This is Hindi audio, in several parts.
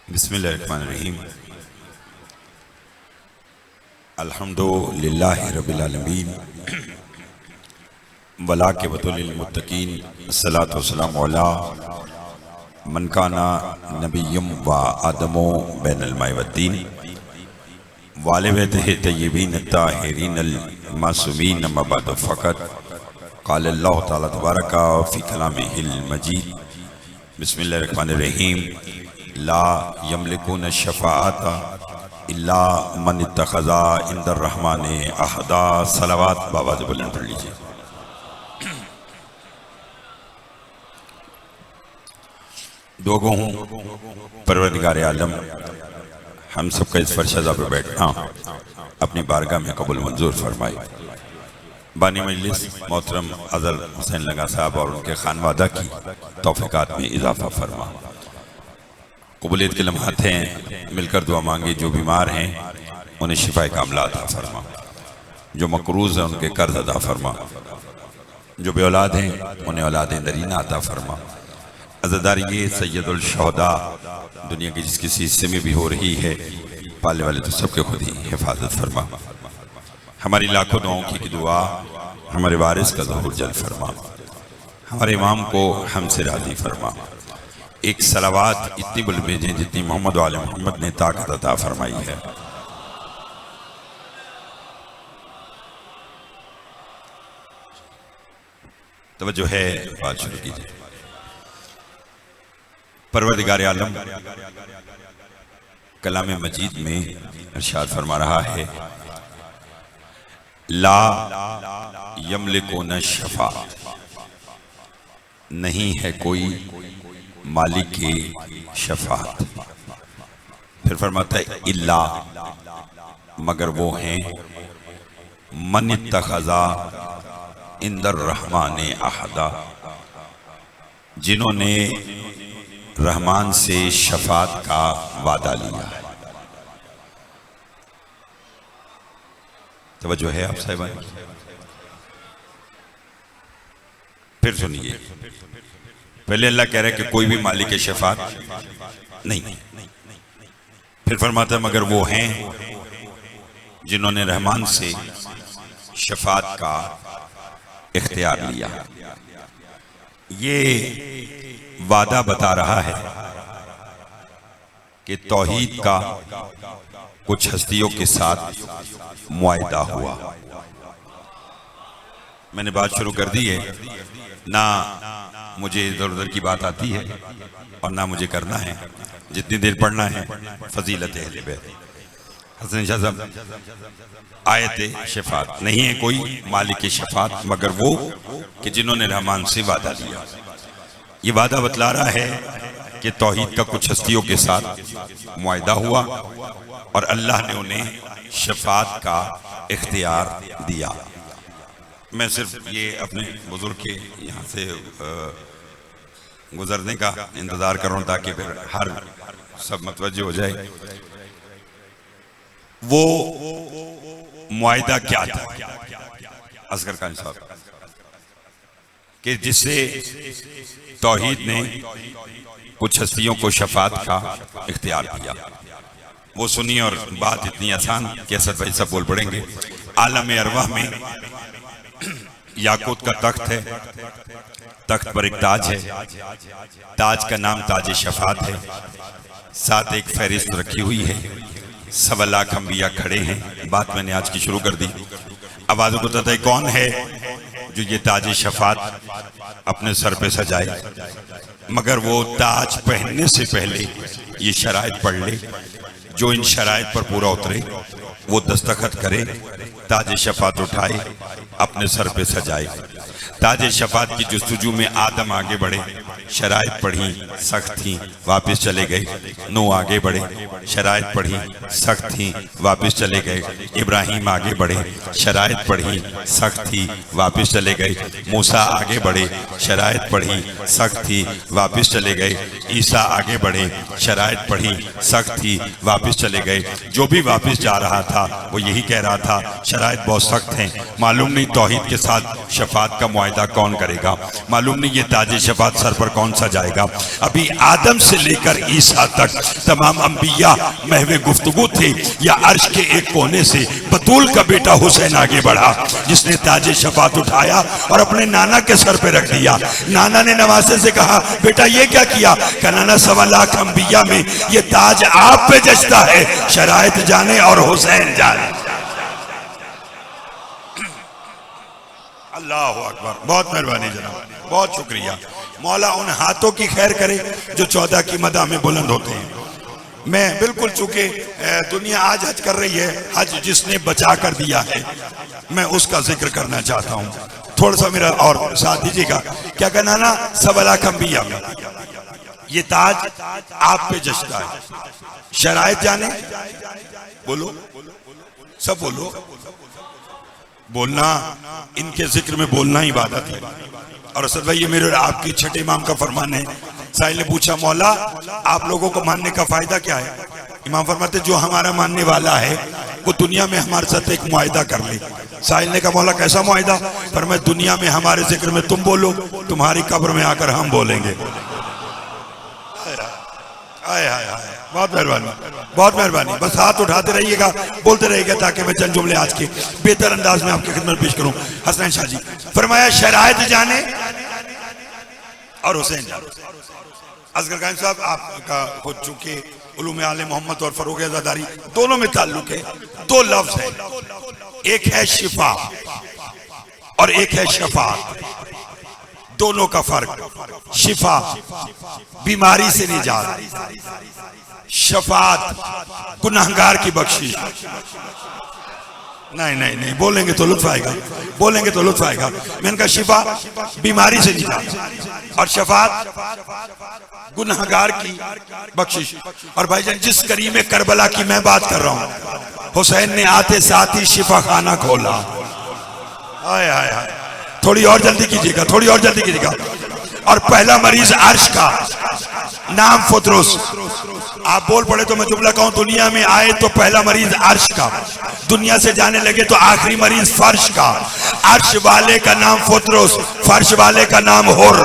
बिस्मिल्लाहिर्रहमानिर्रहीम। अल्हम्दुलिल्लाहि रब्बिल आलमीन वलाक़िबतुल लिल मुत्तक़ीन अस्सलातु वस्सलामु अला मन काना नबिय्युम व आदमो बैनल माइ वद्दीन व आलि बैतिहि तय्यबीन अत्ताहिरीन अल मासूमीन अम्मा बअद फ़क़द क़ाल अल्लाहु तआला तबारक फ़ी कलामिहिल मजीद बिस्मिल्लाहिर्रहमानिर्रहीम ला यमलिकून शफ़ाअता इल्ला मन इत्तख़ज़ा इंदर रहमाने अहदा। सलावत बाबा से बुलंद पढ़ लीजिए। दुआ हूँ परवरदिगार आलम हम सबका इस फरशदा पर बैठना अपनी बारगाह में कबूल मंजूर फरमाए। बानी मजलिस मोहतरम अज़ल हुसैन लंगा साहब और उनके खानवादा की तौफ़ीक़ात में इजाफ़ा फरमा। कबूलियत के लम्हात हैं, मिलकर दुआ मांगे। जो बीमार हैं उन्हें शिफाए कामला अता फरमा, जो मकरूज़ हैं उनके कर्ज अदा फरमा, जो बे औलाद हैं उन्हें औलाद दरीना अता फरमा। अज़ादार ये सैयदुल शहदा दुनिया के जिस किसी हिस्से में भी हो रही है, पालने वाले तो सबके खुद ही हिफाजत फरमा। हमारी लाखों दुआओं की दुआ हमारे वारिस का ज़हूर जल फरमा, हमारे इमाम को हमसे राज़ी फरमा। एक सलावात इतनी बुल भेजें जितनी मोहम्मद वाले मोहम्मद ने ताकत अता फरमाई है। तवज्जो है, बात शुरू कीजिए। परवरदिगार आलम कलाम मजीद में इरशाद फरमा रहा है, ला यमलिकून शफ़ा, नहीं है कोई मालिक की शफ़ाअत। फिर फरमाता है इल्ला, मगर वो हैं मन इत्तख़ज़ा इंदर रहमाने अहदा, जिन्होंने रहमान से शफ़ाअत का वादा लिया है। तवज्जो है आप साहिबान। फिर सुनिए, पहले अल्लाह कह रहा है कि कोई भी मालिक शफ़ाअत नहीं। फिर फरमाता है मगर वो हैं जिन्होंने रहमान से शफ़ाअत का इख्तियार लिया। ये वादा बता रहा है कि तौहीद का कुछ हस्तियों के साथ मुआहिदा हुआ। मैंने बात शुरू कर दी है ना, मुझे इधर उधर की बात आती है और ना मुझे करना है। जितनी देर पढ़ना है फजीलत अहले बैत। हसन शाह साहब, आयत शफ़ाअत नहीं है कोई मालिक शफ़ाअत मगर वो कि जिन्होंने रहमान से वादा लिया। ये वादा बतला रहा है कि तौहीद का कुछ हस्तियों के साथ मुआहिदा हुआ और अल्लाह ने उन्हें शफ़ाअत का इख्तियार दिया। मैं सिर्फ ये अपने बुजुर्ग के यहाँ से गुजरने का इंतज़ार कर रहा हूँ ताकि फिर हर सब मतवज्जे हो जाए। वो मुआहिदा क्या था असगर खान साहब कि जिससे तौहीद ने कुछ हस्तियों को शफ़ाअत का इख्तियार दिया। वो सुनिए और बात इतनी आसान कि असद भाई सब बोल पड़ेंगे। आलम अरवाह में याकूत का तख्त है, तख्त पर एक ताज है, ताज का नाम ताज शफ़ाअत है। साथ एक फहरिस्त रखी हुई है, 1.25 लाख अंबिया खड़े हैं। बात मैंने आज की शुरू कर दी। आवाज़ों को बताइए कौन है जो ये ताज शफ़ाअत अपने सर पे सजाए, मगर वो ताज पहनने से पहले ये शराइत पढ़ ले। जो इन शराइत पर पूरा उतरे वो दस्तखत करे, ताज शफ़ाअत उठाए, अपने सर पे सजाए। ताज शफ़ाअत की जुस्तजू में आदम आगे बढ़े, शराइत पढ़ी, सख्त थी, वापस चले गए। नूह आगे बढ़े, शराइत पढ़ी, सख्त थी, वापस चले गए। इब्राहीम आगे बढ़े, शराइत पढ़ी, सख्त थी, वापस चले गए। मूसा आगे बढ़े, शराइत पढ़ी, सख्त थी, वापस चले गए। ईसा आगे बढ़े, शराइत पढ़ी, सख्त थी, वापस चले गए। जो भी वापस जा रहा था वो यही कह रहा था शराइत बहुत सख्त हैं, मालूम नहीं तौहीद के साथ शफात का मुआयदा कौन करेगा? मालूम नहीं ये ताज शफात सर पर कौन सा जाएगा। अभी आदम से लेकर ईसा तक तमाम अंबिया महवे गुफ्तगू थे या अर्श के एक कोने से बतूल का बेटा हुसैन आगे बढ़ा, जिसने ताज शफात उठाया और अपने नाना के सर पे रख दिया। नाना ने नवासे से कहा, बेटा ये क्या किया? कहा, नाना 1.25 लाख अंबिया में ये ताज आप पे जचता है, शरायत जाने और हुसैन जाने। अल्लाह अकबर, बहुत मेहरबानी जनाब, बहुत शुक्रिया। मौला उन हाथों की खैर करे जो 14 की मदा में बुलंद होते हैं। मैं बिल्कुल, चूंकि दुनिया आज हज कर रही है, हज जिसने बचा कर दिया है, मैं उसका जिक्र करना चाहता हूँ। थोड़ा सा मेरा और साथ दीजिएगा। क्या कहना ना, 1.25 लाख अंबिया में ये ताज आप पे जचता है, शरायत जाने। बोलो, सब बोलो। बोलना, इनके जिक्र में बोलना ही इबादत है। और असद भाई, ये मेरे आपकी छठे इमाम का फरमान है। साहिल ने पूछा, मौला आप लोगों को मानने का फायदा क्या है? इमाम फरमाते, जो हमारा मानने वाला है वो दुनिया में हमारे साथ एक मुआयदा कर ले। साहिल ने कहा, मौला कैसा मुआयदा? पर मैं दुनिया में हमारे जिक्र में तुम बोलो, तुम्हारी कब्र में आकर हम बोलेंगे। आए हाय हाय, बहुत मेहरबानी, बहुत मेहरबानी। बस हाथ उठाते रहिएगा, बोलते रहिएगा, ताकि मैं चंद जुमले आज के बेहतर अंदाज में आपकी खिदमत पेश करूं। हसनैन शाह जी फरमाया, शरायत जाने और हुसैन जाने। असगर खान साहब आपका खुद चूंकि उलूम आले मोहम्मद और फरोग आज़ादारी दोनों में ताल्लुक है। 2 लफ्ज है, एक है शिफा और एक है शफात। दोनों का फर्क। शिफा बीमारी से निजात, शफात गुनाहगार की बख्शिश। नहीं नहीं नहीं, बोलेंगे तो लुत्फ आएगा, बोलेंगे तो लुत्फ आएगा। मैंने कहा शिफा बीमारी से निजात और शफात गुनाहगार की बख्शिश। और भाईजान, जिस करीम करबला की मैं बात कर रहा हूं, हुसैन ने आते साथ ही शिफा खाना खोला। आए हाय हाय, थोड़ी और जल्दी कीजिएगा, थोड़ी और जल्दी कीजिएगा। और पहला मरीज अर्श का, नाम फुतरुस। आप बोल पड़े तो मैं जुमला कहूं, दुनिया में आए तो पहला मरीज अर्श का, दुनिया से जाने लगे तो आखिरी मरीज फर्श का। अर्श वाले का नाम फुतरुस, फर्श वाले का नाम हुर।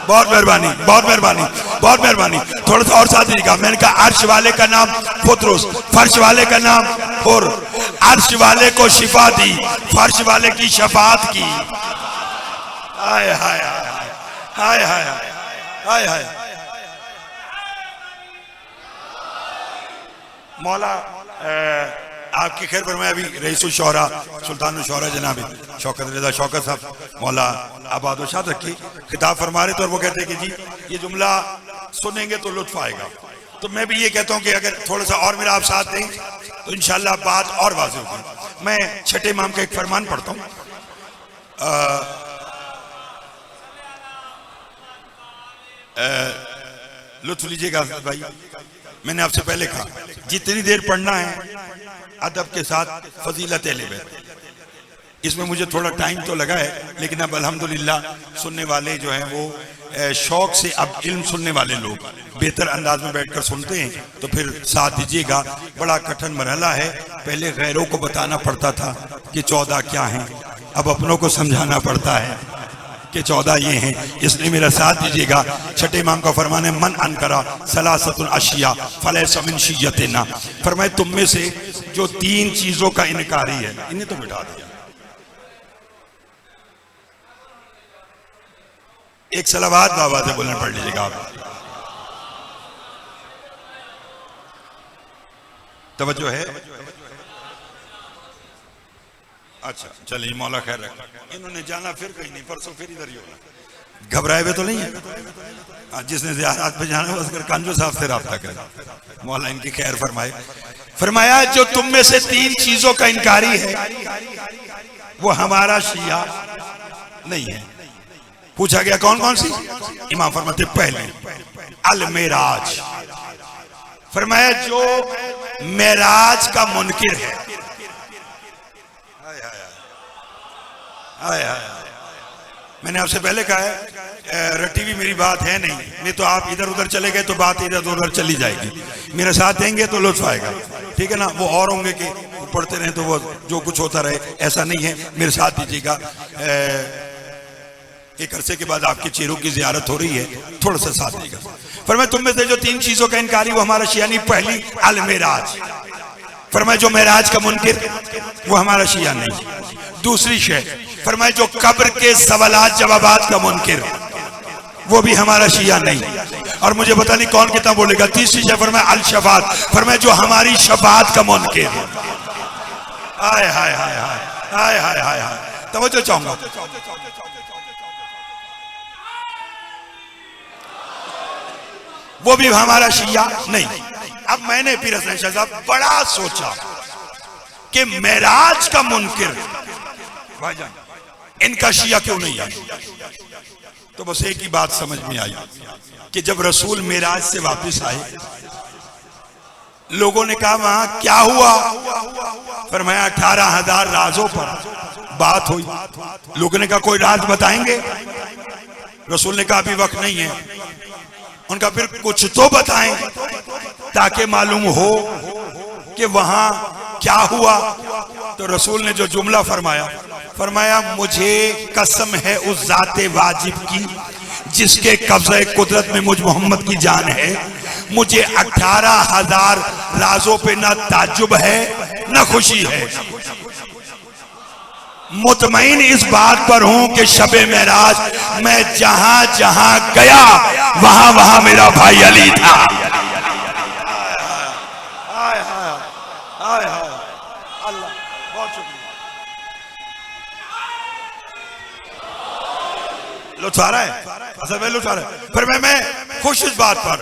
बहुत मेहरबानी, बहुत मेहरबानी, बहुत मेहरबानी। थोड़ा सा और साथ दीजिएगा। मैंने कहा अर्श वाले का नाम फुतरुस, फर्श वाले का नाम हुर। अर्श वाले को शिफा दी, फर्श वाले की शफात की। हाय हाय हाय हाय हाय हाय। मौला आपकी खैर पर मैं अभी रईसुल शोहरा सुल्तान शोहरा जनाब शौकत रजा शौकत साहब मौला आबाद व शाद रखी खिताब फरमा रहे थे और वो कहते हैं कि जी ये जुमला सुनेंगे तो लुत्फ आएगा। तो मैं भी ये कहता हूँ कि अगर थोड़ा सा और मेरा आप साथ दें तो इंशाल्लाह बात और वाज़ेह होगी। मैं छठे इमाम का एक फरमान पढ़ता हूँ। लुत्फ लीजिएगा भाई। मैंने आपसे पहले कहा जितनी देर पढ़ना है अदब के साथ फजीलत ले। इसमें मुझे थोड़ा टाइम तो लगा है, लेकिन अब अल्हम्दुलिल्लाह सुनने वाले जो हैं वो शौक से अब इल्म सुनने वाले लोग बेहतर अंदाज में बैठकर सुनते हैं। तो फिर साथ दीजिएगा। बड़ा कठिन मरहला है, पहले गैरों को बताना पड़ता था कि 14 क्या हैं, अब अपनों को समझाना पड़ता है कि 14 ये हैं। इसलिए मेरा साथ दीजिएगा। छठे इमाम का फरमान है, मन अनकरा सलासतुन अशिया फलैसा मिन शिय्यतिना। फरमाए तुम में से जो 3 चीजों का इनकारी है, इन्हें तो मिटा दिया। एक सलावात बाबा से बोलने पढ़ लीजिएगा आप। तवज्जो है। अच्छा चलिए, मौला खैर रखे। इन्होंने जाना फिर कहीं नहीं, परसों फिर इधर ही होना। घबराए हुए तो नहीं है। जिसने ज़ियारत पे जाना बस कर कांजो साहब से राब्ता करे। मौला इनकी खैर फरमाए। फरमाया जो तुम में से 3 चीजों का इनकारी है वो हमारा शिया नहीं है। पूछा गया कौन कौन सी? इमाम फरमाते पहले अल मेराज। फरमाया जो मेराज का मुनकिर है। मैंने आपसे पहले कहा है रटी भी मेरी बात है नहीं तो आप इधर उधर चले गए तो बात इधर उधर चली जाएगी। मेरे साथ देंगे तो लुत्फ आएगा, ठीक है ना। वो और होंगे कि पढ़ते रहे तो वो जो कुछ होता रहे, ऐसा नहीं है। मेरे साथ दीजिएगा, एक अरसे के बाद आपके चेहरों की जियारत हो रही है, थोड़ा सा साथ दीजिएगा। फरमाया तुम में से जो 3 चीजों का इनकारी वो हमारा शिया नहीं। पहली अल मेराज, फरमाया जो मेराज का मुनकिर वो हमारा शिया नहीं। दूसरी शय फरमाया जो कब्र के सवालात जवाबात का मुनकिर वो भी हमारा शिया नहीं। और मुझे पता नहीं कौन कितना बोलेगा। तीसरी शय फरमाया अल शफात, फरमाया जो हमारी शफात का मुनकिर। हाय हाय हाय हाय हाय हाय हाय हाय, तवज्जो चाहूंगा। वो भी हमारा शिया नहीं। अब मैंने पीर हसन शाह साहब बड़ा सोचा कि मेराज का मुनकिर भाईजान इनका शिया क्यों नहीं आया। तो बस एक ही बात समझ में आई कि जब रसूल मेराज से वापस आए, लोगों ने कहा वहां क्या हुआ। फरमाया 18,000 राजों पर बात हुई। लोगों ने कहा कोई राज बताएंगे। रसूल ने कहा अभी वक्त नहीं है। उनका फिर कुछ तो बताएं ताकि मालूम हो कि वहां क्या हुआ। तो रसूल ने जो जुमला फरमाया, फरमाया मुझे कसम है उस जाते वाजिब की जिसके कब्ज़े कुदरत में मुझ मोहम्मद की जान है, मुझे 18,000 राजों पे ना ताज्जुब है ना खुशी है। मुतमईन इस बात पर हूं कि शबे मेराज मैं जहां जहां गया वहां वहां मेरा भाई अली था। अल्लाह बहुत शुक्रिया। लुत्फ आ रहा है, असल में लुत्फ आ रहा है। फिर मैं खुश इस बात पर,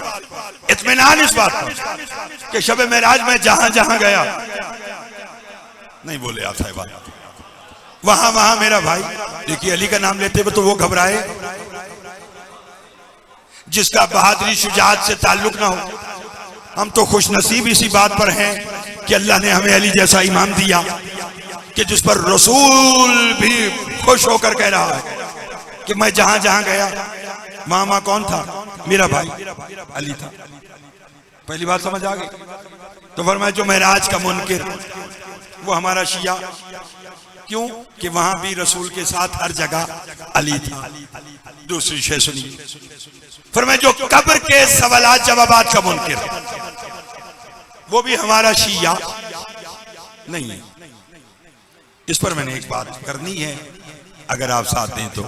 इत्मीनान इस बात पर कि शबे मेराज में जहां जहां गया, नहीं बोले आप साहिबा, वहां वहां मेरा भाई। देखिए अली का नाम लेते हुए तो वो घबराए जिसका बहादुरी शुजात से ताल्लुक ना हो। हम तो खुश नसीब इसी बात पर हैं कि अल्लाह ने हमें अली जैसा इमाम दिया कि जिस पर रसूल भी खुश होकर कह रहा है कि मैं जहां जहां गया वहां वहां कौन था, मेरा भाई अली था। पहली बात समझ आ गई। तो फरमाया जो मेराज का मुनकिर वो हमारा शिया। क्यों कि वहां भी रसूल के साथ हर जगह अली था। दूसरी शय सुनी, फरमाया जो कब्र के सवालात जवाबात का मुनकिर वो भी हमारा शिया नहीं है। इस पर मैंने एक बात करनी है, अगर आप साथ दें तो।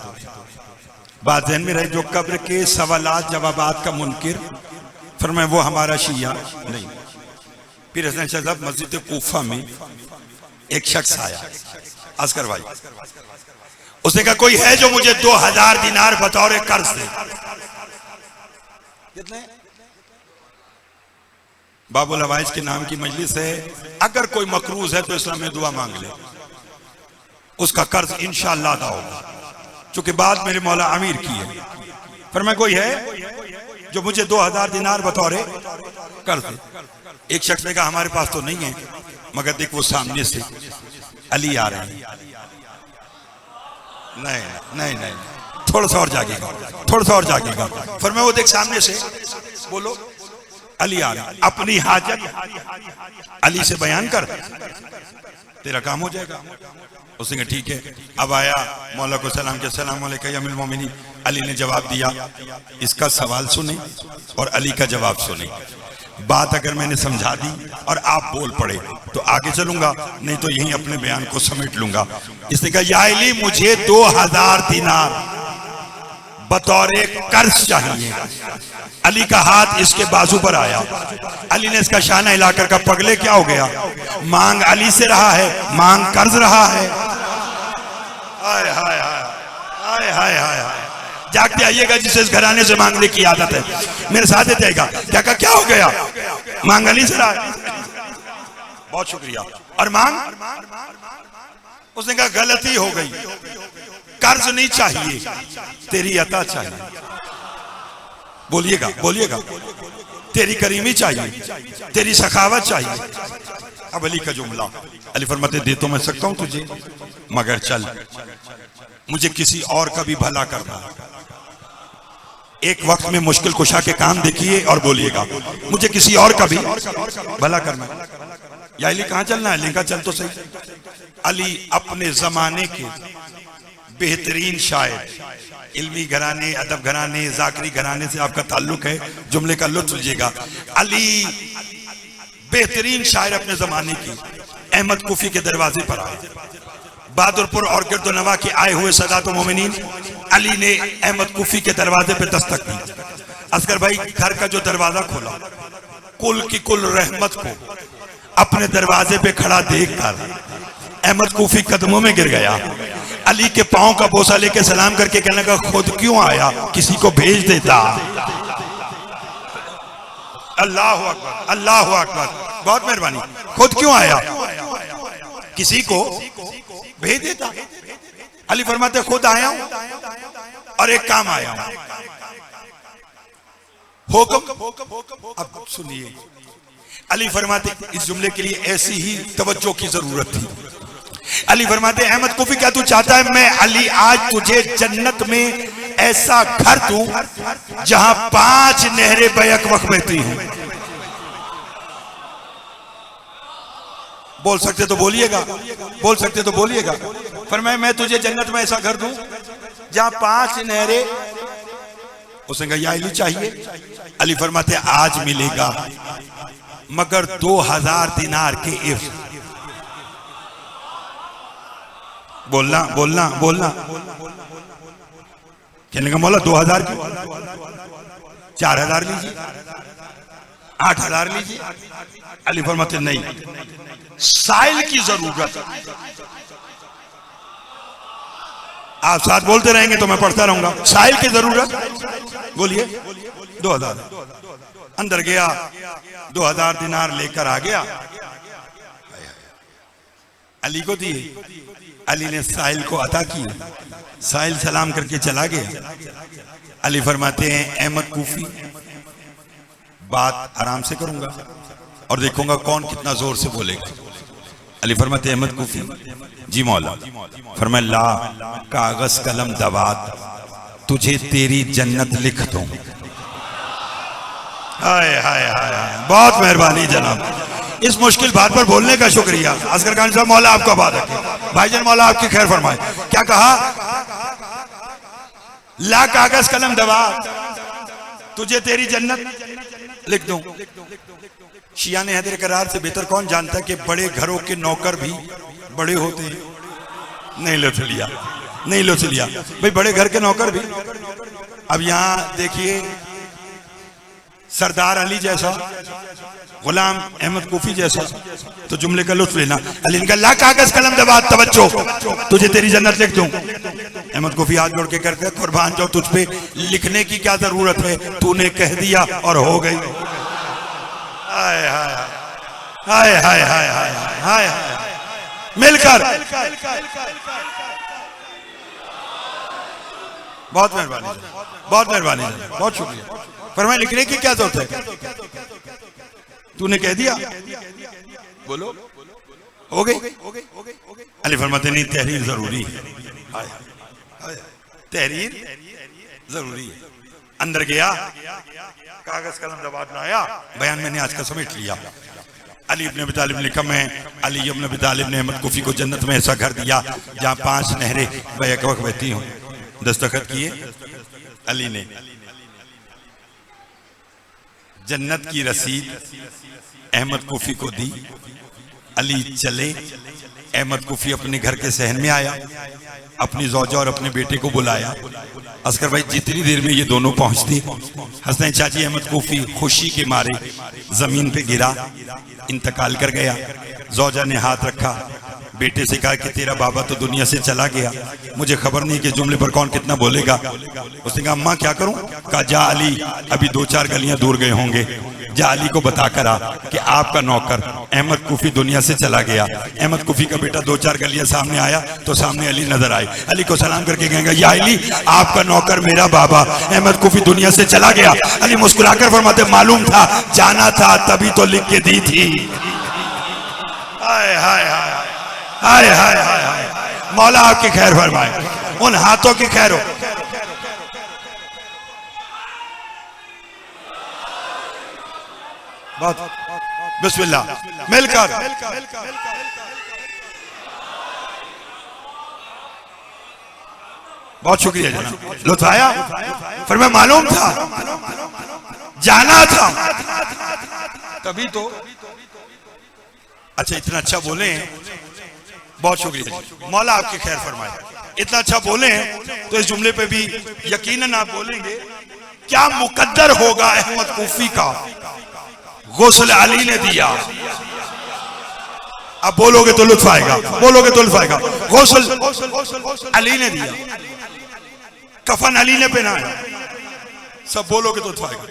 बात ध्यान में रहे, जो कब्र के सवालात जवाबात का मुनकिर फरमाया वो हमारा शिया नहीं। फिर हसन शाह साहब मस्जिद कूफा में एक शख्स आया, अस्कर भाई, उसने कहा कोई है जो मुझे 2000 दिनार बतौर कर्ज दे। कितने? बाबुल हवाइज के नाम की मजलिस है, अगर कोई मकरूज है तो इस्लाम में दुआ मांग ले, उसका कर्ज इंशाअल्लाह अदा होगा, चूंकि बात मेरे मौला अमीर की है। पर मैं कोई है जो मुझे 2000 दिनार बतौर कर्ज दे। एक शख्स ने कहा हमारे पास तो नहीं है, मगर देख वो सामने से अली आ रहे हैं। नहीं नहीं नहीं, थोड़ा सा और जागेगा, थोड़ा सा और जागेगा। फिर मैं वो देख सामने से, बोलो अली आ रहा, अपनी हाजत अली से बयान कर, तेरा काम हो जाएगा। उसने कहा ठीक है। अब आया मौला को सलाम के, सलाम अलैकुम या अमीरुल मोमिनीन। अली ने जवाब दिया, इसका सवाल सुने और अली का जवाब सुने। बात अगर मैंने समझा दी और आप बोल पड़े तो आगे चलूंगा, नहीं तो यहीं अपने बयान को समेट लूंगा। इसने कहा या अली मुझे 2000 दिनार बतौर कर्ज चाहिए। अली का हाथ इसके बाजू पर आया। अली ने इसका शाना हिलाकर कहा पगले क्या हो गया, मांग अली से रहा है, मांग कर्ज रहा है। हाय हाय हाय हाय हाय हाय। जागते आइएगा जिसे इस घराने से मांगने की आदत है, मेरे साथ ही जाएगा। क्या कहा क्या हो गया, मांग अली से रहा है। बहुत शुक्रिया। और मांग, उसने कहा गलती हो गई, कर्ज नहीं चाहिए, तेरी अता चाहिए। बोलिएगा बोलिएगा, तेरी करीमी चाहिए, तेरी सखावत चाहिए। अब अली का जुमला, अली फरमाते दे तो मैं सकता हूं तुझे, मगर चल मुझे किसी और का भी भला करना। एक वक्त में मुश्किल कुशा के काम देखिए और बोलिएगा मुझे किसी और का भी भला करना। या अली कहाँ चलना है? लिखा चल तो सही। अली अपने जमाने के बेहतरीन शायर, इल्मी घराने, अदब घराने, जाकरी घराने से आपका ताल्लुक है, जुमले का लुत्फ लीजिएगा। अली बेहतरीन शायर अपने जमाने की अहमद कुफी के दरवाजे पर आए। बहादुरपुर और गिरदोनवा के आए हुए सदात मोमिनीन अली ने अहमद कुफी के दरवाजे पे दस्तक दी। असगर भाई घर का जो दरवाजा खोला, कुल की कुल रहमत को अपने दरवाजे पे खड़ा देखकर अहमद कुफी कदमों में गिर गया। अली के पांव का बोसा लेके सलाम करके कहने लगा, खुद क्यों आया, किसी को भेज देता। अल्लाह अकबर, अल्लाह अकबर, बहुत मेहरबानी। खुद क्यों आया, किसी को भेज देता। अली फरमाते खुद आया हूं और एक काम आया हूं, हुक्म। अब सुनिए, अली फरमाते इस जुमले के लिए ऐसी ही तवज्जो की जरूरत थी। अली फरमाते अहमद कुफी क्या तू चाहता है मैं अली आज तुझे जन्नत में ऐसा घर दूं जहां 5 नहरें बैक वक्त बहती हूं। बोल सकते तो बोलिएगा, बोल सकते तो बोलिएगा। फरमाया मैं तुझे जन्नत में ऐसा घर दूं जहां 5 नहरें। उसने कहा या अली चाहिए। अली फरमाते आज मिलेगा मगर 2000 दिनार के इर्द। बोलना बोलना बोलना। कहने का मौला 2000 की, 4000 लीजिए, 8000 लीजिए। अली फरमाते नहीं, साइल की जरूरत। आप साथ बोलते रहेंगे तो मैं पढ़ता रहूंगा। साइल की जरूरत, बोलिए। 2000 अंदर गया, 2000 दिनार लेकर आ गया, अली को दिए। अली ने साहिल को अता किया। साहिल सलाम करके चला गया। अली फरमाते हैं अहमद कुफी बात आराम से करूंगा और देखूंगा कौन कितना जोर से बोलेगा। अली फरमाते अहमद कुफी जी मौला। फरमाया ला कागज कलम दवात, तुझे तेरी जन्नत लिख दूं। हाय हाय हाय, बहुत मेहरबानी जनाब, इस मुश्किल बात पर बोलने का शुक्रिया। असगर खान साहब मौला आपका बात रखे, भाईजान मौला आपकी खैर फरमाए। क्या कहा? ला कागज कलम दवा, तुझे तेरी जन्नत लिख दूं। शिया ने हैदर करार से बेहतर कौन जानता है कि बड़े घरों के नौकर भी बड़े होते हैं। नहीं लो लिया, नहीं लो लिया भाई, बड़े घर के नौकर भी। अब यहां देखिए सरदार अली जैसा, गुलाम अहमद कुफी जैसा, तो जुमले का लुत्फ लेना। अली इनका ला कागज कलम दबा, तवज्जो, तुझे तेरी जन्नत लिख दूं। अहमद कुफी हाथ जोड़ के करते कुर्बान जाओ, तुझ पे लिखने की क्या जरूरत है, तूने कह दिया और हो गई। हाय हाय हाय हाय हाय हाय हाय, मिलकर। बहुत मेहरबानी, बहुत मेहरबानी, बहुत शुक्रिया। फरमाया लिखने की क्या जरूरत है, तूने कह दिया, बोलो, हो गई। अली फरमाते नहीं, तहरीर जरूरी है, तहरीर जरूरी है। अंदर गया, कागज कलम दबात लाया, बयान मैंने आज का समेट लिया। अली इब्न अबी तालिब ने लिखा, मैं अली इब्न अबी तालिब ने अहमद कुफी को जन्नत में ऐसा घर दिया जहां 5 नहरें बैक वक्त बहती हूं। दस्तखत किए अली ने। जन्नत की रसीद अहमद कुफी को दी। अली चले। अहमद कुफी अपने घर के सहन में आया, अपनी ज़ौजा और अपने बेटे को बुलाया। असगर भाई जितनी देर में ये दोनों पहुंचती, हसनैन चाची अहमद कुफी खुशी के मारे जमीन पे गिरा, इंतकाल कर गया। ज़ौजा ने हाथ रखा, बेटे से कहा कि तेरा बाबा तो दुनिया से चला गया, मुझे खबर नहीं कि जुमले पर कौन कितना बोलेगा। उसने कहा अम्मा क्या करूं? कहा जा अली अभी 2-4 गलियां दूर गए होंगे, जा अली को बता कर आ कि आपका नौकर अहमद कुफी दुनिया से चला गया। अहमद कुफी का बेटा 2-4 गलियां सामने आया तो सामने अली नजर आए। अली को सलाम करके कहेंगे या अली आपका नौकर मेरा बाबा अहमद कुफी दुनिया से चला गया। अली मुस्कुराकर फरमाते मालूम था, जाना था तभी तो लिख के दी थी। हाय हाय हाय हाय हाय हाय, मौला आपकी खैर फरमाए, उन हाथों की खैर हो। बहुत बिस्मिल्लाह मिलकर। बहुत शुक्रिया जनाब, लुत्फ आया। फिर मैं मालूम था, जाना था तभी तो। अच्छा इतना अच्छा बोले, बहुत शुक्रिया जी, मौला आपकी खैर फरमाए। इतना अच्छा बोले तो इस जुमले पे भी यकीनन आप बोलेंगे क्या मुकद्दर होगा अहमद कूफी का, गुस्ल अली ने दिया। अब बोलोगे तो लुत्फ आएगा, बोलोगे तो लुत्फ आएगा। गुस्ल अली ने दिया, कफन अली ने पहनाया, सब बोलोगे तो लुत्फ आएगा।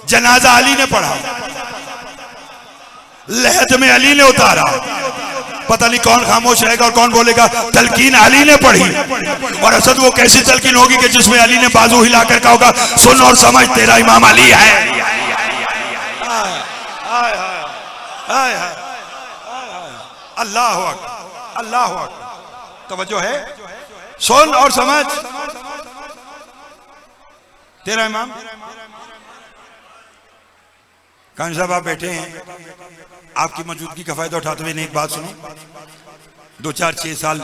जनाजा अली ने पढ़ा, लहद में अली ने उतारा। पता नहीं कौन खामोश रहेगा और कौन बोलेगा तलकीन अली ने पढ़ी। और असद वो कैसी तलकीन होगी कि जिसमें अली ने बाजू हिलाकर कहा होगा सुन और समझ तेरा इमाम अली है। अल्लाह अकबर, अल्लाह अकबर। तवज्जो है, सुन और समझ तेरा इमाम। कान साहब आप बैठे हैं, आपकी मौजूदगी का फायदा उठाते हुए एक बात सुनो। 2-4-6 साल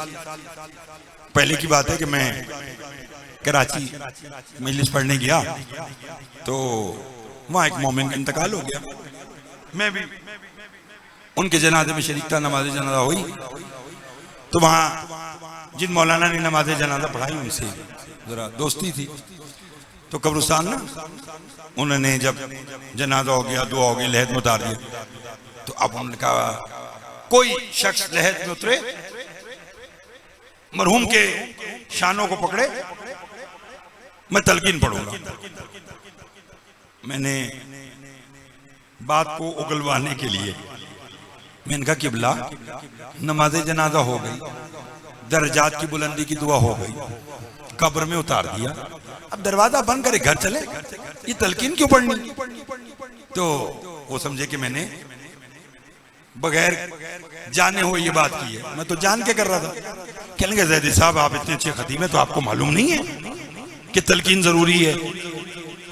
पहले की बात है कि मैं कराची मजलिस पढ़ने गया तो वहां एक मोमिन का इंतकाल हो गया। मैं भी उनके जनाजे में शरीक था, नमाज जनाजा हुई तो वहां जिन मौलाना ने नमाज जनाजा पढ़ाई उनसे जरा दोस्ती थी। तो कब्रिस्तान ना उन्होंने जब जनाजा हो गया, दुआ हो गई, लहद में उतार दिया। तो अब उन्होंने कहा कोई शख्स लहद में उतरे, मरहूम के शानों को पकड़े, मैं तलकीन पढ़ूंगा। मैंने बात को उगलवाने के लिए मैंने कहा किबला नमाज जनाजा हो गई, दर्जात की बुलंदी की दुआ हो गई, कब्र में उतार दिया, अब दरवाजा बंद करे घर चले, ये तलकीन क्यों पढ़नी? तो वो समझे कि मैंने बगैर जाने हुए ये बात की है। मैं तो जान के कर रहा था। कहने लगे जैदी साहब आप इतने अच्छे खतीब हैं तो आपको मालूम नहीं है कि तलकीन जरूरी है?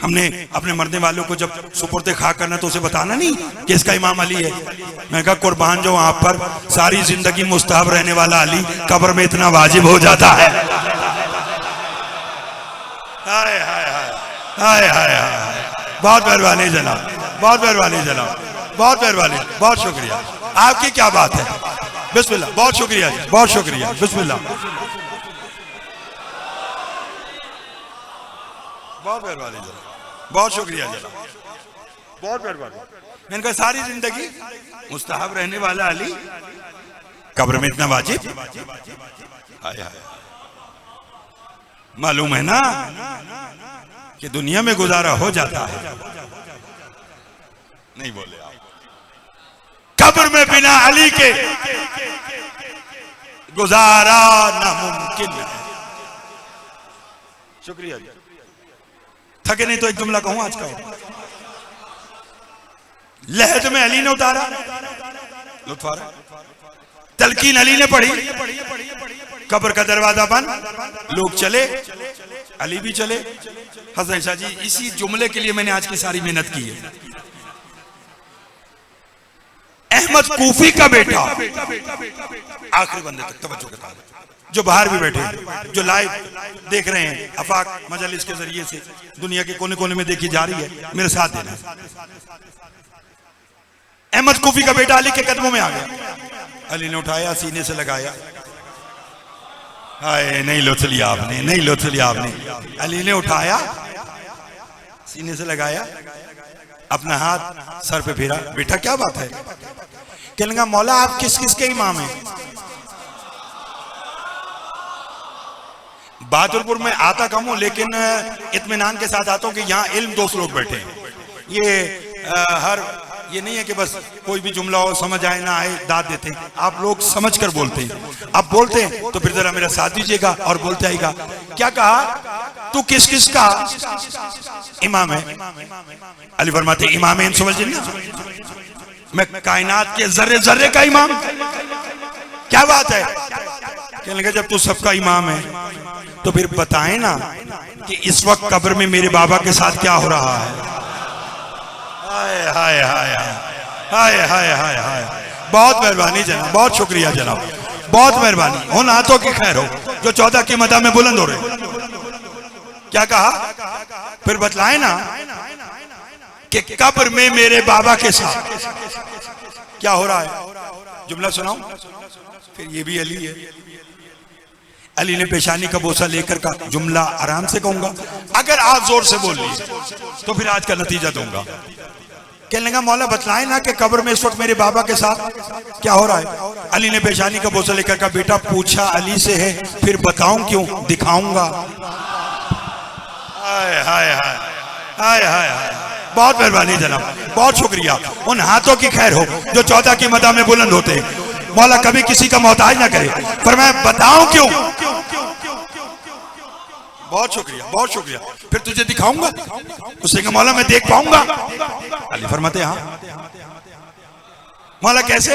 हमने अपने मरने वालों को जब सुपुर्द खा करना तो उसे बताना नहीं कि इसका इमाम अली है। मैं कहा कुर्बान जो आप पर सारी जिंदगी मुस्तहब रहने वाला अली कब्र में इतना वाजिब हो जाता है। हाय हाय हाय हाय हाय, बहुत मेहरबानी जनाब, बहुत मेहरबानी जनाब, बहुत मेहरबानी, बहुत शुक्रिया। आपकी क्या बात है, बिस्मिल्लाह, बहुत शुक्रिया जी, बहुत शुक्रिया, बिस्मिल्लाह, बहुत मेहरबानी जनाब, बहुत शुक्रिया जनाब, बहुत मेहरबानी। मैंने कहा सारी जिंदगी मुस्तहब रहने वाला अली कब्र में इतना वाजिब। हाय हाय, मालूम है ना कि दुनिया में गुजारा हो जाता है, नहीं बोले आप। कब्र में बिना अली के गुजारा नामुमकिन है। शुक्रिया जी, थके नहीं तो एक जुमला कहूं आज का। लहद में अली ने उतारा, लुत्फ आ रहा, तलकीन अली ने पढ़ी, कब्र का दरवाजा बंद, लोग चले, अली भी चले। हसन शाह जी इसी जुमले के लिए मैंने आज की सारी मेहनत की है। अहमद कूफी का बेटा आखिरी बंदे तक तवज्जो के साथ, जो बाहर भी बैठे, जो लाइव देख रहे हैं आफाक मजलिस के जरिए से दुनिया के कोने कोने में देखी जा रही है, मेरे साथ देना। अहमद कूफी का बेटा अली के कदमों में आ गया, अली ने उठाया, सीने से लगाया। हाय, नहीं लुत्फ लिया आपने, नहीं लुत्फ लिया आपने। अली ने उठाया, सीने से लगाया, अपना हाथ सर पे फेरा। बेटा क्या बात है? कहने लगा मौला आप किस किस के इमाम हैं? बहादुरपुर में आता कम हूं लेकिन इत्मीनान के साथ आता हूं कि यहाँ इल्म दोस्त लोग बैठे हैं। ये नहीं है कि बस कोई भी जुमला हो, समझ आए ना आए दाद देते हैं। आप लोग समझ कर बोलते हैं। आप बोलते हैं तो फिर जरा मेरा साथ दीजिएगा और बोलते आएगा। क्या कहा? तू किस किस का इमाम है? अली फरमाते इमाम है इंस वल जिन्ना, मैं कायनात के जर्रे जर्रे का इमाम। क्या बात है? कहने लगा जब तू सबका इमाम है तो फिर बताएं ना कि इस वक्त कब्र में मेरे बाबा के साथ क्या हो रहा है। हाय हाय हाय हाय, हाय हाय हाय हाय, बहुत मेहरबानी जनाब, बहुत शुक्रिया जनाब, बहुत मेहरबानी। उन हाथों की खैर हो जो 14 की मदा में बुलंद हो रहे। क्या कहा? फिर बतलाए ना कि कब्र में मेरे बाबा के साथ क्या हो रहा है। जुमला सुनाऊं? फिर ये भी अली है। अली ने पेशानी का बोसा लेकर का जुमला आराम से कहूंगा, अगर आप जोर से बोल लिए तो फिर आज का नतीजा दूंगा। कहने लगा मौला बतलाए ना कि कब्र में इस वक्त मेरे बाबा के साथ क्या हो रहा है। अली ने पेशानी का बोसा लेकर का, बेटा पूछा अली से है, फिर बताऊं क्यों, दिखाऊंगा। हाय हाय हाय हाय हाय हाय, बहुत मेहरबानी जनाब, बहुत शुक्रिया। उन हाथों की खैर हो जो 14 की मदा में बुलंद होते। मौला कभी किसी का मोहताज ना करे, पर मैं बताऊं क्यों। बहुत शुक्रिया, बहुत शुक्रिया। फिर तुझे दिखाऊंगा। उसने कहा मौला मैं देख पाऊंगा। अली फरमाते हाँ। मौला कैसे?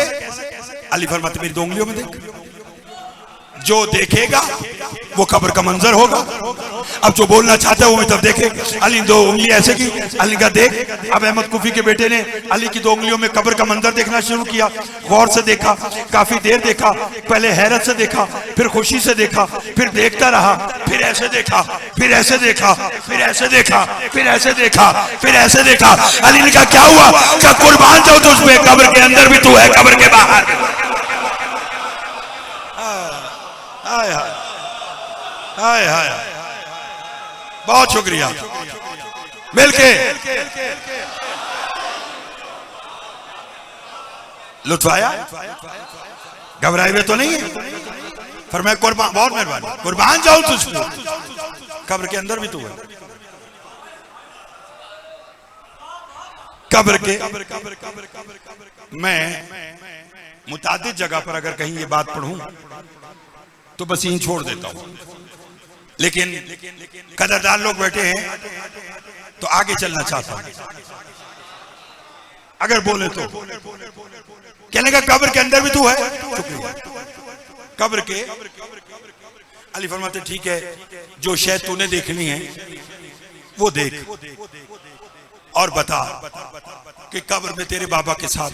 अली फरमाते मेरी 2 उंगलियों में देख। जो देखेगा वो कब्र का मंजर होगा। अब जो बोलना चाहता है वो तब देखे। अली 2 उंगली ऐसे की, अली का देख। अब अहमद कुफी के बेटे ने अली की 2 उंगलियों में कब्र का मंजर देखना शुरू किया। गौर से देखा, काफी देर देखा, पहले हैरत से देखा, फिर खुशी से देखा, फिर देखता रहा, फिर ऐसे देखा, फिर ऐसे देखा, फिर ऐसे देखा, फिर ऐसे देखा, फिर ऐसे देखा। अली ने कहा क्या हुआ? क्या कुर्बान जाओ तुझ पे, कब्र के अंदर भी तू है, कब्र के बाहर। हाय हाय हाय हाय, बहुत शुक्रिया। मिलके लुत्फ आया? घबराए हुए तो नहीं है? फरमाया कुर्बान, बहुत मेहरबानी, कुर्बान जाऊं तुझ पे, कब्र के अंदर भी तू है। कब्र के मैं मुतादिद जगह पर अगर कहीं ये बात पढ़ूं तो बस यहीं छोड़ देता हूं, लेकिन कदरदार लोग बैठे हैं तो आगे चलना चाहता हूं। अगर बोले तो कहने का कब्र के अंदर भी तू है। कब्र के अली फरमाते ठीक है, जो शय तूने देखनी है वो देख और बता कि कब्र में तेरे बाबा के साथ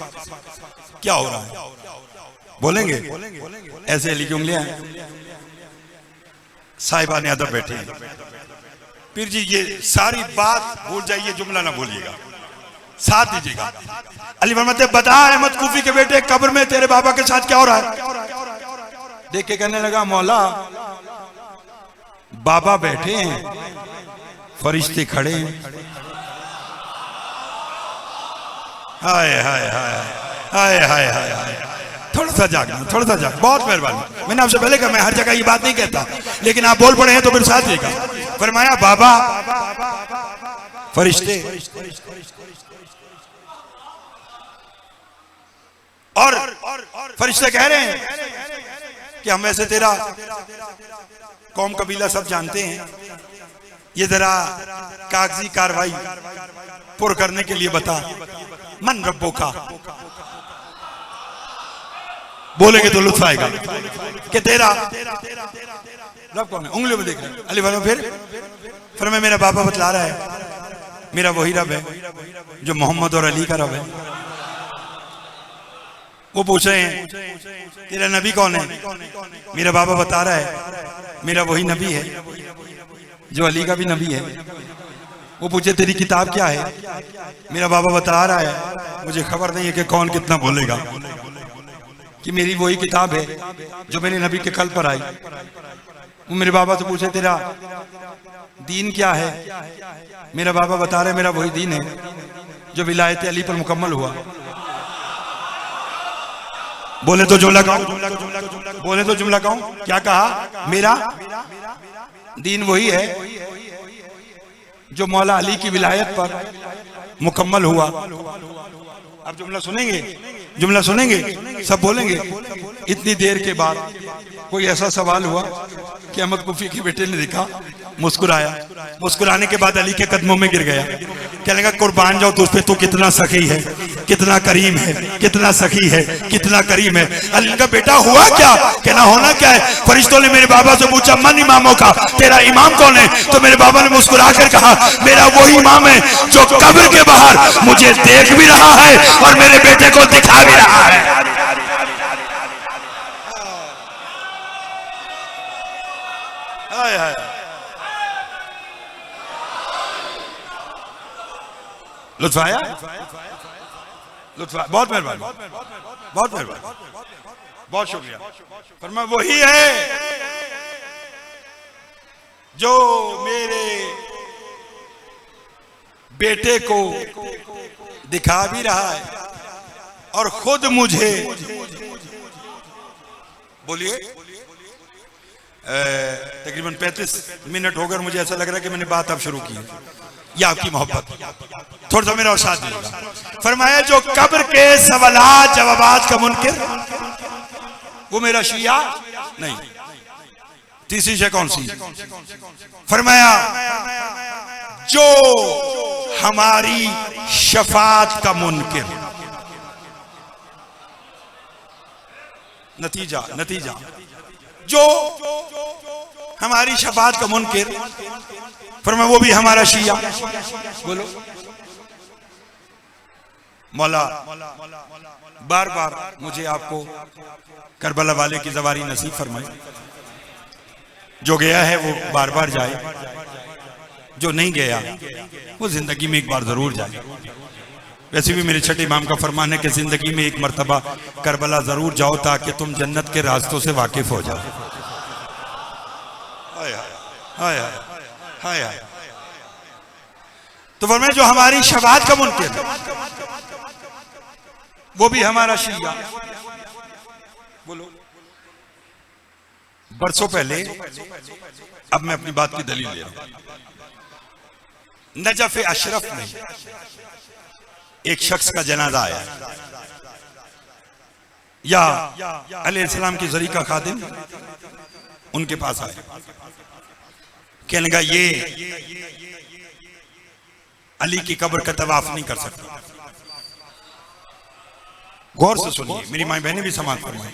क्या हो रहा है। बोलेंगे? ऐसे अली की उंगलियां साहिबा ने अदब बैठे हैं। पीर जी ये सारी बात भूल जाइए, जुमला ना भूलिएगा, साथ दीजिएगा। अली फरमाते बता अहमद कुफी के बेटे, कब्र में तेरे बाबा के साथ क्या हो रहा है। देख के कहने लगा मौला बाबा बैठे हैं, फरिश्ते खड़े हैं। हाय हाय हाय हाय हाय हाय हाय, थोड़ा सा जागना, थोड़ा सा जाग। बहुत मेहरबानी। मैंने आपसे पहले कहा मैं हर जगह ये बात नहीं कहता, लेकिन आप बोल पड़े हैं तो फिर साथ देगा। फरमाया बाबा, फरिश्ते और फरिश्ते कह रहे हैं कि हम ऐसे तेरा कौम कबीला सब जानते हैं, ये जरा कागजी कार्रवाई पुर करने के लिए बता, मन रब्बों का। बोलेंगे तो लुत्फ आएगा कि तेरा रब कौन है, उंगलियों में देख रहे हैं। अली फिर मैं मेरा बाबा बतला रहा है मेरा वही रब है जो मोहम्मद और अली का रब है। वो पूछ रहे हैं तेरा नबी कौन है, मेरा बाबा बता रहा है मेरा वही नबी है जो अली का भी नबी है। वो पूछे तेरी किताब क्या है, मेरा बाबा बता रहा है मुझे खबर नहीं है कि कौन कितना बोलेगा, कि मेरी वही किताब है जो मेरे नबी के कल पर आई। वो मेरे बाबा से पूछे तेरा दीन क्या है, मेरा बाबा बता रहे मेरा वही दीन है जो विलायत अली पर मुकम्मल हुआ। बोले तो जुमला कहूं, बोले तो जुमला कहूं। क्या कहा? मेरा दीन वही है जो मौला अली की विलायत पर मुकम्मल हुआ। अब जुमला सुनेंगे, जुमला सुनेंगे, सब बोलेंगे। इतनी देर के बाद कोई ऐसा सवाल हुआ कि अहमद कुफी के बेटे ने देखा, मुस्कुराया, मुस्कुराने के बाद अली के कदमों में गिर गया। कहने लगा कुर्बान जाओ तुझ पे, तू कितना सखी है। कितना करीम है, कितना सखी है, कितना करीम है। अली का बेटा हुआ क्या, कहना होना क्या है। फरिश्तों ने मेरे बाबा से पूछा मन इमामों का, तेरा इमाम कौन है। तो मेरे बाबा ने मुस्कुरा कर कहा मेरा वही इमाम है जो कब्र के बाहर मुझे देख भी रहा है और मेरे बेटे को दिखा भी रहा है। लुत्फ आया, लुत्फ आया। बहुत मेहरबानी, बहुत मेहरबानी, बहुत शुक्रिया। फरमा वही है जो मेरे बेटे को दिखा भी रहा है और खुद मुझे, बोलिए, तकरीबन 35 मिनट होकर मुझे ऐसा लग रहा है कि मैंने बात अब शुरू की है। या आपकी मोहब्बत, थोड़ा सा मेरा और साथ दीजिएगा। फरमाया जो कब्र के सवालात जवाबात का मुनकिर, वो मेरा शिया नहीं। तीसरी शय कौन सी। फरमाया जो हमारी शफात का मुनकिर। नतीजा, नतीजा जो हमारी शफात का मुनकिर, फरमाया वो भी हमारा शिया। बोलो मौला बार बार मुझे आपको करबला वाले की ज़वारी नसीब फरमाए। जो गया है वो बार बार जाए, जो नहीं गया वो जिंदगी में एक बार जरूर जाए। वैसे भी मेरे छठे इमाम का फरमान है कि जिंदगी में एक मर्तबा करबला जरूर जाओ ताकि तुम जन्नत के रास्तों से वाकिफ हो जाओ। हाय हाय हाय हाय। तो फरमाया जो हमारी शफाअत का मुनकिर, वो भी हमारा शिया। बोलो बरसों पहले, अब मैं अपनी बात की दलील ले रहा हूं। नजफ अशरफ में एक शख्स का जनाजा आया, या अलैहिस्सलाम की ज़रीका खादिम उनके पास आए। कहने लगा ये अली की कब्र का तवाफ नहीं कर सकता। गौर से सुनिए, मेरी माँ बहनें भी समात फरमाई,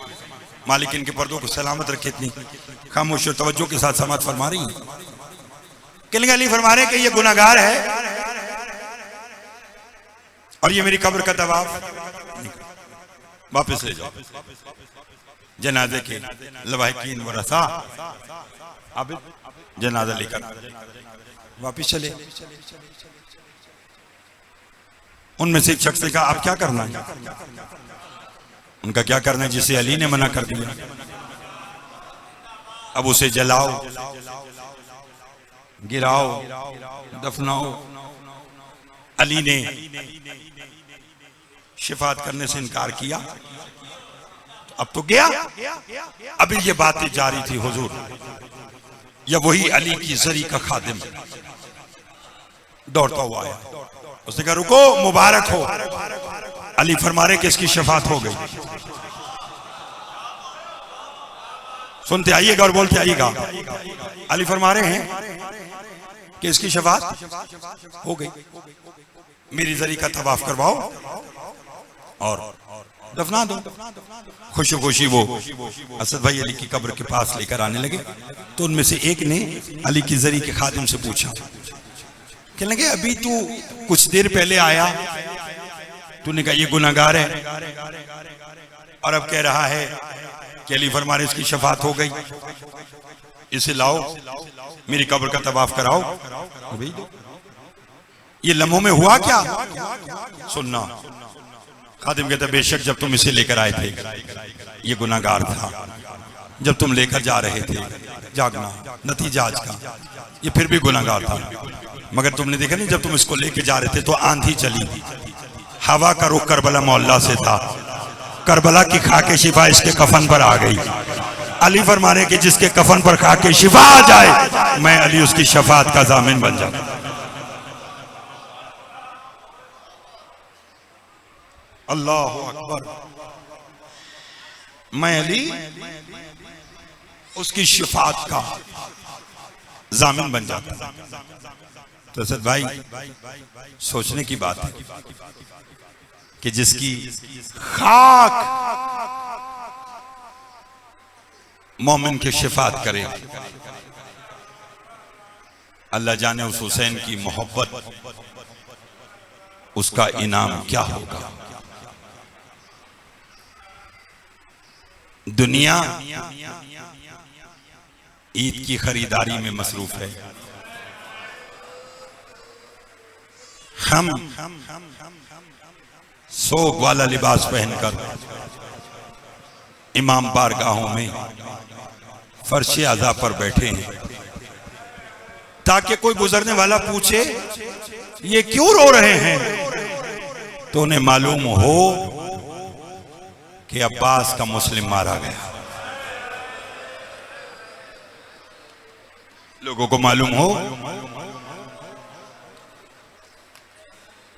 मालिक इनके पर्दों को सलामत रखे, इतनी खामोश और तवज्जो के साथ समात फरमा रही है। कहने लगा अली फरमा रहे कि ये गुनाहगार है और ये मेरी कब्र का तवाफ, वापस ले जाओ। जनाजे के लवाहिकीन व रसा अब जनाजा लेकर वापिस चले। उनमें से एक शख्स ने कहा आप क्या करना है। उनका क्या करना है, जिसे अली ने मना कर दिया अब उसे जलाओ, गिराओ, दफनाओ। अली ने शिफात करने से इनकार किया, अब तो गया। अभी ये बातें जारी थी हुजूर, या वही अली की ज़री का खादिम दौड़ता हुआ आया। उसने कहा रुको, मुबारक हो। अली फरमा रहे कि इसकी शफात हो गई। सुनते आइएगा और बोलते आइएगा। अली फरमा रहे हैं कि इसकी शफात हो गई, मेरी ज़री का तवाफ करवाओ और दफना दो। खुशी खुशी वो असद भाई अली की कब्र के पास लेकर आने लगे। तो उनमें से एक ने अली की ज़री के खादिम से पूछा, कहने लगे अभी तू कुछ देर पहले आया, तूने कहा ये गुनाहगार है और अब कह रहा है कि अली फरमा रहे इसकी शफात हो गई, इसे लाओ, मेरी कब्र का तवाफ कराओ। ये लम्हों में हुआ क्या? सुनना। खादिम कहता बेशक जब तुम इसे लेकर आए थे ये गुनाहगार था, जब तुम लेकर जा रहे थे जागना नतीजा आज का, ये फिर भी गुनाहगार था। मगर तुमने देखा नहीं, जब तुम इसको लेकर जा रहे थे तो आंधी चली, हवा का रुख करबला मोहल्ला से था, करबला की खाके शिफा इसके कफन पर आ गई। अली फरमा रहे कि जिसके कफन पर खाके शिफा आ जाए मैं अली उसकी शफात का जामिन बन जाऊं। अल्लाह अकबर। मैं अली उसकी शिफात का जामिन बन जाता। तो असद भाई सोचने की बात है, कि जिसकी खाक मोमिन की शिफात करे। अल्लाह जाने उस हुसैन की मोहब्बत, उसका इनाम क्या होगा। दुनिया ईद की खरीदारी में मसरूफ है। हम सोग वाला लिबास पहनकर इमाम बारगाहों में फर्शे अज़ा पर बैठे हैं ताकि कोई गुजरने वाला पूछे ये क्यों रो रहे हैं, तो उन्हें मालूम हो कि अब्बास का मुस्लिम मारा गया। लोगों को मालूम हो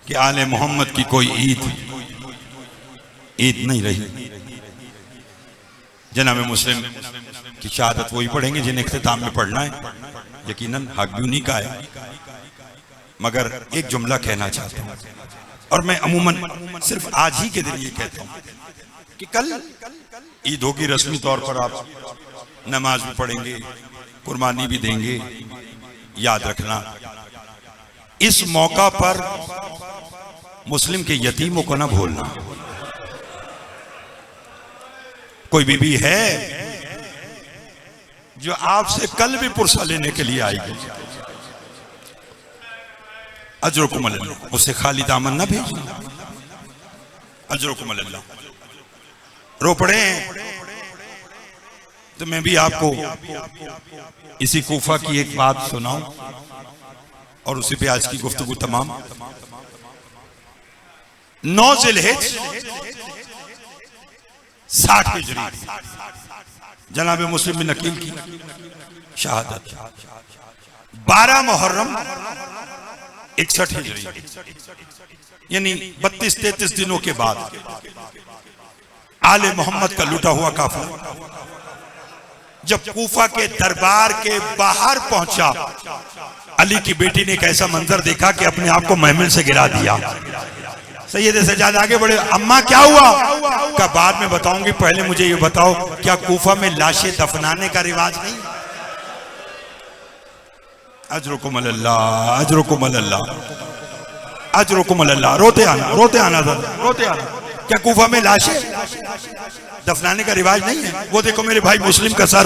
कि आले मोहम्मद की कोई ईद नहीं रही। जनाब मुस्लिम की शहादत वही पढ़ेंगे जिन्हें इख्तिताम में पढ़ना है, यकीनन हक भी उन्हीं का है। मगर एक जुमला कहना चाहता हूं, और मैं अमूमन सिर्फ आज ही के दिन ये कहता हूं कि कल ईद होगी, रस्मी तौर पर आप नमाज भी पढ़ेंगे, कुर्बानी भी देंगे। याद रखना, इस मौका पर मुस्लिम के यतीमों को ना भूलना। कोई बीबी है जो आपसे कल भी पुरसा लेने के लिए आएगी, अजरुकुम अल्लाह, उसे खाली दामन ना भेजना। अजरुकुम अल्लाह। रो पड़े तो मैं भी आपको इसी कूफा की एक बात सुनाऊं और उसी पे आज की गुफ्तगू तमाम। 9 ज़िलहिज 60 हिजरी जनाब मुस्लिम बिन अकील की शहादत। 12 मुहर्रम 61 हिजरी, यानी 32-33 दिनों के बाद आले मोहम्मद का लूटा हुआ काफिला जब कूफा के दरबार के बाहर पहुंचा, अली की बेटी ने एक ऐसा मंजर देखा कि अपने आप को महमिल से गिरा दिया। सैयद सज्जाद आगे बढ़े, अम्मा क्या हुआ? का बाद में बताऊंगी, पहले मुझे ये बताओ क्या कूफा में लाशें दफनाने का रिवाज नहीं? अजरुकुम अल्लाह, अजरुकुम अल्लाह, अजरुकुम अल्लाह। रोते आना, रोते आना, रोते आना। क्या कूफा में लाशें दफनाने का रिवाज नहीं है? वो देखो मेरे भाई मुस्लिम का सर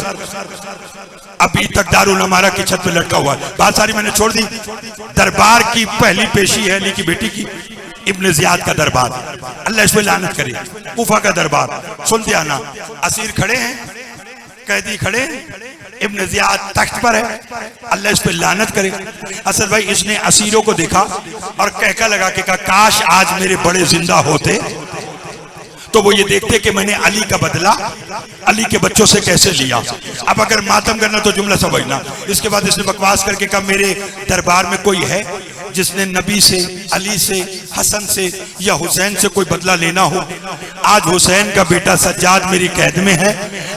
अभी तक दारुल अमारा की छत पे लटका हुआ है। बात सारी मैंने छोड़ दी। दरबार की पहली पेशी है अली की बेटी की, इब्न ज़ियाद का दरबार। अल्लाह इस पे लानत करे। कूफा का दरबार, सुनते आना। असीर खड़े हैं, कैदी खड़े हैं, इब्न ज़ियाद तख्त पर है, अल्लाह इस पे लानत करे। असद भाई इसने असीरों को देखा और कहका लगा के कहा काश आज मेरे बड़े जिंदा होते तो वो ये देखते कि मैंने अली का बदला अली के बच्चों से कैसे लिया। अब अगर मातम करना तो जुमला समझना। इसके बाद इसने बकवास करके कहा मेरे दरबार में कोई है जिसने नबी से, अली से, हसन से या हुसैन से कोई बदला लेना हो? आज हुसैन का बेटा सज्जाद मेरी कैद में है,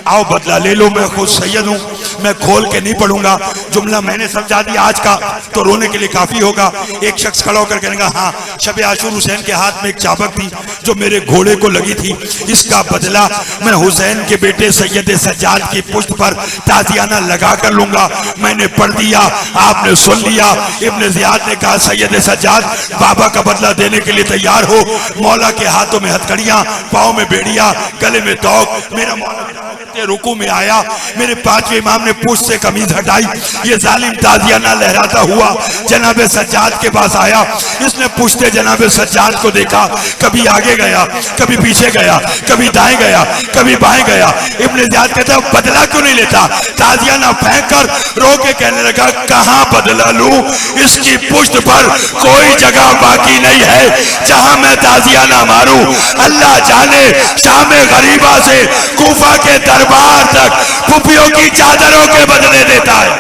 आओ बदला ले लो। मैं खुद सैयद हूँ, मैं खोल के नहीं पढ़ूंगा। जुमला मैंने समझा दिया आज का तो रोने के लिए काफी होगा। एक शख्स खड़ा होकर कहेगा हाँ, शब आशूर हुसैन के हाथ में एक चाबक थी जो मेरे घोड़े को लगी थी, इसका बदला मैं हुसैन के बेटे सैयद सज्जाद की पुष्ट पर ताजियाना लगा कर लूंगा। मैंने पढ़ दिया, आपने सुन लिया। इब्न ज़ियाद ने कहा सैयद सज्जाद बाबा का बदला देने के लिए तैयार हो। मौला के हाथों में हथकड़ियां, पाँव में बेड़िया, गले में तौक। मेरा मौला रुकू में आया, मेरे 5वें इमाम ने पूछ से कमीज हटाई। ये जालिम ताजियाना लहराता हुआ जनाब सज्जाद के पास आया। इसने पूछते जनाब सज्जाद को देखा, कभी आगे गया, कभी पीछे गया, कभी दाएं गया, कभी बाएं गया। इब्न ज़ियाद कहता है बदला क्यों नहीं लेता? ताजियाना फेंक कर रो के कहने लगा कहां बदला लूं? इसकी पुष्ट पर कोई जगह बाकी नहीं है जहां मैं ताजियाना मारूं। अल्लाह जाने शाम गरीबा से कूफा के दरबार तक फुफियों की चादरों के बदले देता है।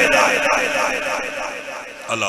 अल्लाह